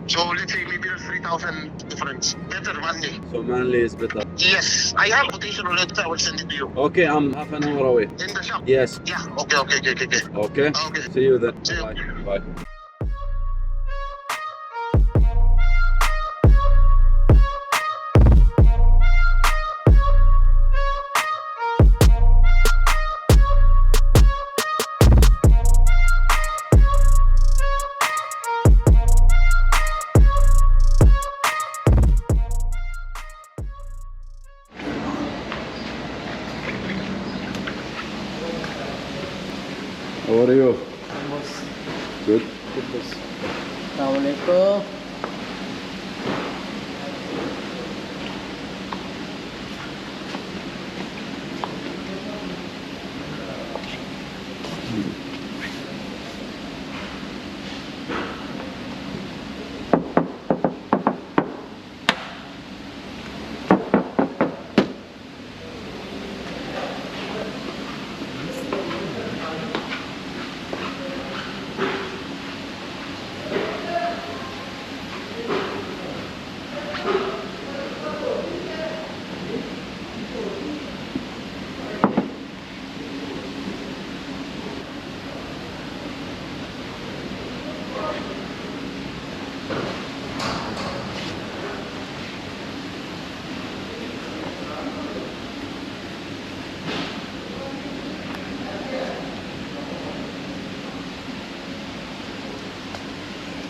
So let's say maybe there's 3,000 difference. Better Manly. So Manly is better. Yes, I have quotation on it. I will send it to you. Okay, I'm half an hour away. In the shop? Yes. Yeah. Okay. Okay? Okay. See you then. See you. Bye. Bye. How are you? Good. Good boss. Assalamualaikum.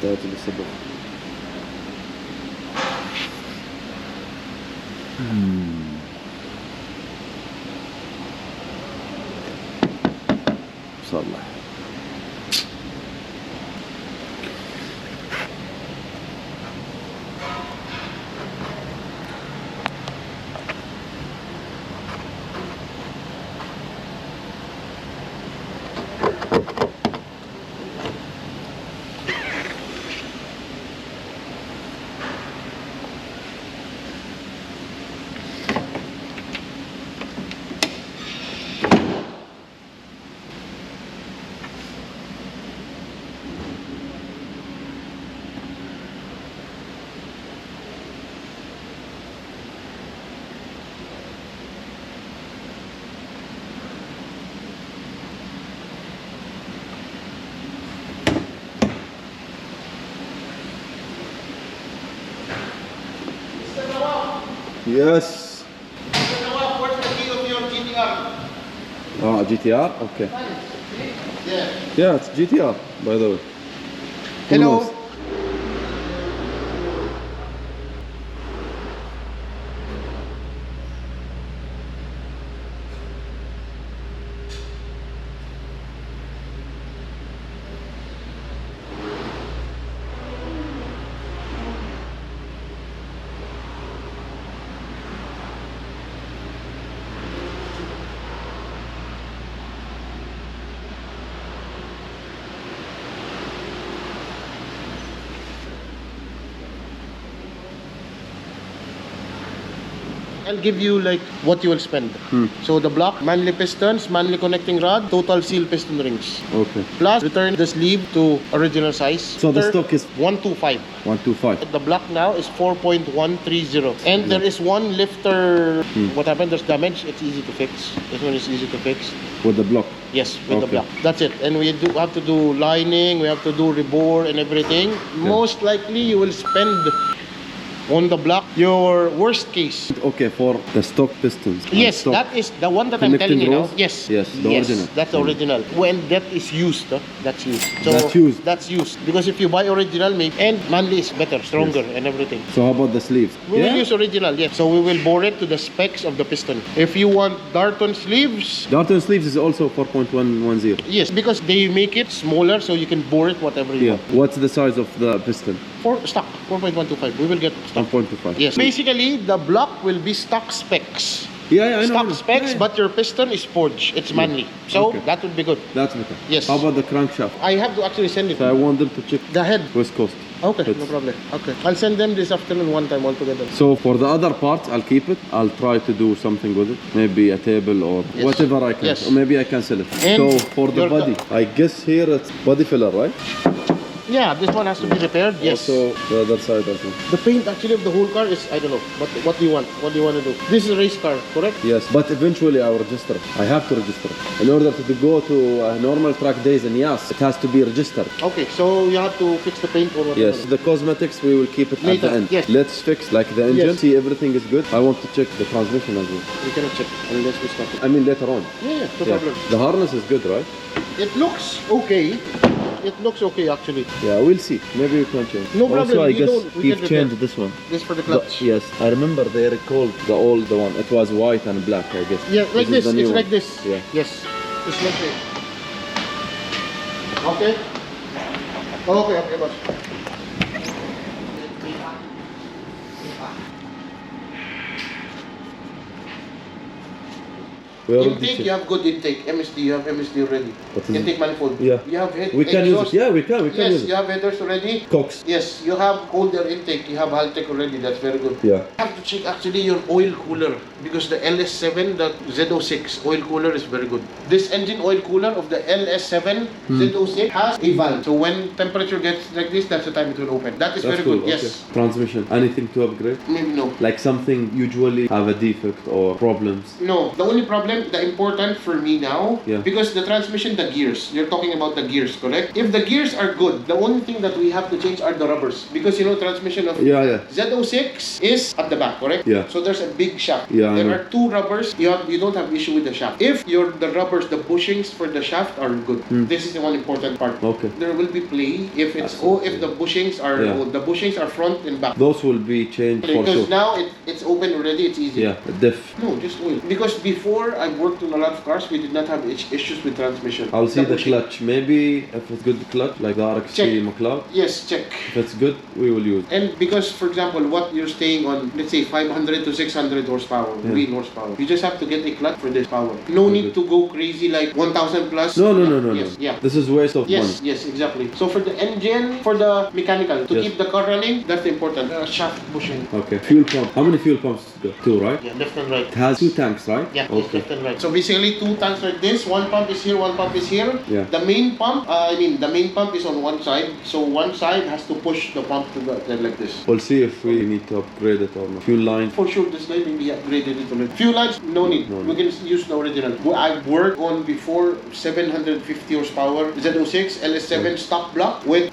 طلعت بالصبح. صلح. Yes. What's the key of your GTR? Oh, GTR? Okay. Yeah. Yeah, it's GTR, by the way. Who Hello. knows? I'll give you like what you will spend. So the block, manly pistons, manly connecting rod, total seal piston rings. Okay. Plus return the sleeve to original size. So the stock is 125. 125. The block now is 4.130. And there is one lifter. What happened? There's damage. It's easy to fix. This one is easy to fix. With the block. Yes, with the Okay. block. That's it. And we do have to do lining. We have to do rebore and everything. Most likely you will spend on the block your worst case. Okay, for the stock pistons. and Yes, stock that is the one that I'm telling you now. rows? Yes. Yes, the original. That's the original. When that is used, that's used. So That's used. That's used. Because if you buy original, maybe and manly is better, stronger, and everything. So how about the sleeves? We will use original, yes. So we will bore it to the specs of the piston. If you want Darton sleeves, Darton sleeves is also 4.110. yes, because they make it smaller so you can bore it whatever you Yeah. want. What's the size of the piston? For stock, 4.125. We will get stock. 1.25. Yes. Basically, the block will be stock specs. Yeah, I know. Stock specs, but your piston is forged. It's manly. So Okay. that would be good. That's better. Yes. How about the crankshaft? I have to actually send it. So I want them to check The head. West Coast. Okay, It's- no problem. Okay. I'll send them this afternoon one time altogether. So for the other parts, I'll keep it. I'll try to do something with it. Maybe a table or Yes. whatever I can. Yes. Or maybe I can sell it. And so for the your body, I guess here it's body filler, right? Yeah, this one has to be repaired. Yes. Also, the other side also. The paint actually of the whole car is, I don't know. What do you want? What do you want to do? This is a race car, correct? Yes, but eventually I will register. I have to register. In order to go to normal track days and yes, it has to be registered. Okay, so you have to fix the paint or whatever. Yes, the cosmetics we will keep it Later, at the end. yes. Let's fix like the engine, Yes. see everything is good. I want to check the transmission as well. We cannot check unless we stop it. I mean later on. Yeah, no Yeah. problem. The harness is good, right? It looks okay. It looks okay actually. Yeah, we'll see. Maybe we can change. No problem, Also, I we guess don't- we we've can changed repair. this one. This for the clutch. Yes, I remember they recalled the old one. It was white and black, I guess. Yeah, like is this. the new It's one. like this. Yeah. Yes. It's like this. Okay. Okay, boss. We already Intake, checked. you have good intake. MSD, you have MSD already. What is Intake manifold. Yeah. You have head. We can use exhaust. it. Yeah, we can use Yes, it. you have headers already. Cox. Yes, you have older intake. You have Haltech already. That's very good. Yeah. You have to check actually your oil cooler because the LS7, the Z06 oil cooler is very good. This engine oil cooler of the LS7 Z06 has a valve. So when temperature gets like this, that's the time it will open. That is That's very cool. good. Yes. Okay. Transmission. Anything to upgrade? Maybe no. Like something usually have a defect or problems. No, the only problem, the important for me now, Yeah. because the transmission, the gears, you're talking about the gears, correct? If the gears are good, the only thing that we have to change are the rubbers. Because you know, transmission of Yeah. Z06 is at the back, correct? Yeah. So there's a big shaft. Yeah, I There know. are two rubbers. You don't have issue with the shaft. If the rubbers, the bushings for the shaft are good. This is the one important part. Okay. There will be play if it's if the bushings are Yeah. the bushings are front and back. Those will be changed for Because sure. now it's open already. It's easy. Yeah, diff. No, just oil. Because before I worked on a lot of cars, we did not have issues with transmission. I'll see the bushing. clutch. Maybe if it's good clutch, like the RXC Check. McLeod. Yes, check. If it's good, we will use. And because, for example, what you're staying on, let's say 500 to 600 horsepower, real horsepower, you just have to get a clutch for this power. No need to go crazy like 1000 plus. No. Yes, yeah. This is waste of Yes, money. yes, exactly. So for the engine, for the mechanical, to Yes. keep the car running, that's important. Shaft bushing. Okay. Fuel pump. How many fuel pumps is there? Two, right? Yeah, left and right. It has two tanks, right? Yeah, it's Okay. left and right. So basically, two tanks like this. One pump is here, one pump is here. Yeah. The main pump, the main pump is on one side. So one side has to push the pump to the like this. We'll see if we need to upgrade it or not. Fuel line. For sure, this guy maybe upgraded it already. Fuel lines, no need. No We can use the original. I've worked on before 750 horsepower Z06 LS7 stock block with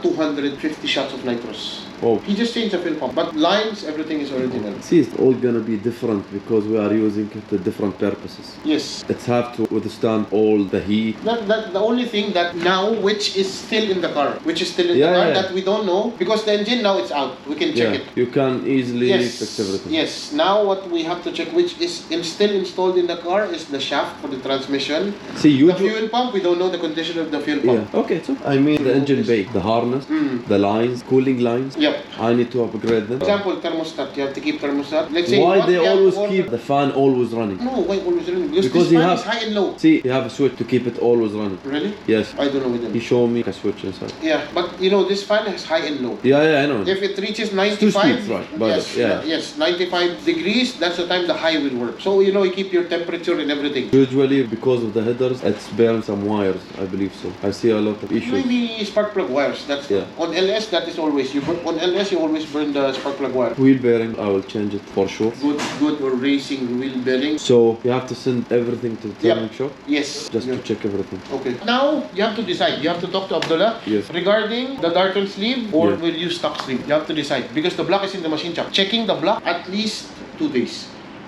250 shots of nitrous. Oh. He just changed the fuel pump, but lines, everything is original. See, it's all gonna be different because we are using it to different purposes. Yes. It's have to withstand all the heat. That the only thing that now, which is still in the car, that we don't know, because the engine now it's out. We can check Yeah, it. you can easily Yes. fix everything. Yes. Now what we have to check, which is still installed in the car, is the shaft for the transmission. See, you The fuel pump, we don't know the condition of the fuel pump. Yeah. Okay, so I mean the engine bay, the harness, the lines, cooling lines. Yep. I need to upgrade them. For example, thermostat. You have to keep thermostat. Let's say Why what they we have always to keep order- the fan always running? No, why always running? Because this you fan have- is high and low. See, you have a switch to keep it always running. Really? Yes. I don't know with He them. showed me a switch inside. Yeah, but you know this fan has high and low. Yeah, I know. If it reaches two 95, speeds, right, by yes, the- yeah. yes, 95 degrees, that's the time the high will work. So you know, you keep your temperature and everything. Usually, because of the headers, it's burned some wires. I believe so. I see a lot of issues. Maybe spark plug wires. That's Yeah. on LS. That is always on LS. You always burn the spark plug wire. Wheel bearing, I will change it for sure. Good or racing wheel bearing. So you have to send everything to the turning shop Yes. just Yeah. to check everything. Okay. Now you have to decide. You have to talk to Abdullah Yes. regarding the Darton sleeve or Yeah. will you stock sleeve. You have to decide because the block is in the machine shop. Checking the block at least 2 days.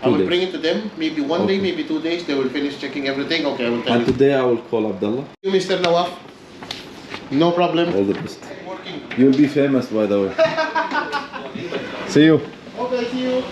I 2 will days. bring it to them. Maybe one day, Okay. maybe 2 days. They will finish checking everything. Okay, I will tell And you. today I will call Abdullah. You, Mr. Nawaf. No problem. All the best. Working. You'll be famous, by the way. See you. Okay, see you.